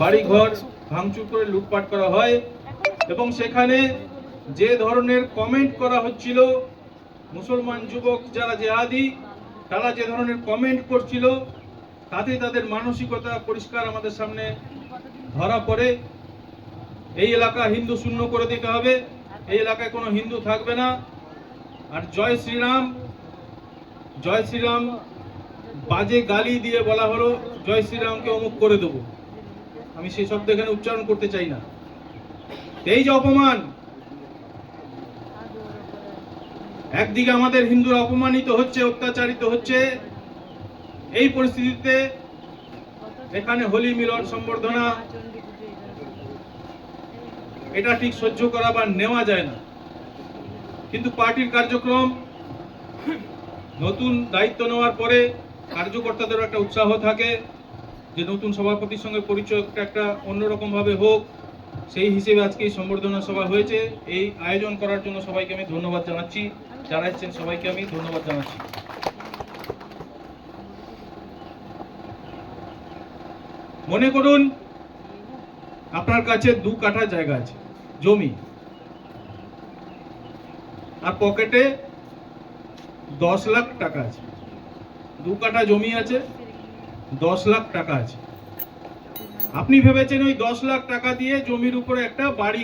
বাড়িঘর ভাঙচুর করে লুটপাট করা হয় এবং সেখানে যে ধরনের কমেন্ট করা হচ্ছিল, মুসলমান যুবক যারা জেহাদি তারা যে ধরনের কমেন্ট করছিল, তাতে তাদের মানসিকতা পরিষ্কার আমাদের সামনে ধরা পড়ে। এই এলাকা হিন্দু শূন্য করে দিতে হবে, এই এলাকায় কোনো হিন্দু থাকবে না। আর জয় শ্রীরাম, জয় শ্রীরাম বাজে গালি দিয়ে বলা হলো জয় শ্রীরামকে অমুক করে দেবো। আমি সেই শব্দ এখানে উচ্চারণ করতে চাই না। এই যে অপমান, একদিকে আমাদের হিন্দুরা অপমানিত হচ্ছে, অত্যাচারিত হচ্ছে, এই পরিস্থিতিতে এখানে হোলি মিলন সম্বর্ধনা এটা ঠিক সহ্য করা বা নেওয়া যায় না। কিন্তু পার্টির কার্যক্রম নতুন দায়িত্ব নেওয়ার পরে কার্যকর্তাদের একটা উৎসাহ থাকে যে নতুন সভাপতির সঙ্গে পরিচয় একটা অন্যরকম ভাবে হোক, সেই হিসেবে আজকে এই সম্বর্ধনা সভা হয়েছে। এই আয়োজন করার জন্য সবাইকে আমি ধন্যবাদ জানাচ্ছি, যারা এসেছেন সবাইকে আমি ধন্যবাদ জানাচ্ছি। মনে করুন আপনার কাছে 2 কাঠা জায়গা আছে, জমি, আর পকেটে 10 লাখ টাকা আছে। 2 কাঠা জমি আছে, 10 লাখ টাকা আছে। আপনি ভেবেছেন ওই 10 লাখ টাকা দিয়ে জমির উপরে একটা বাড়ি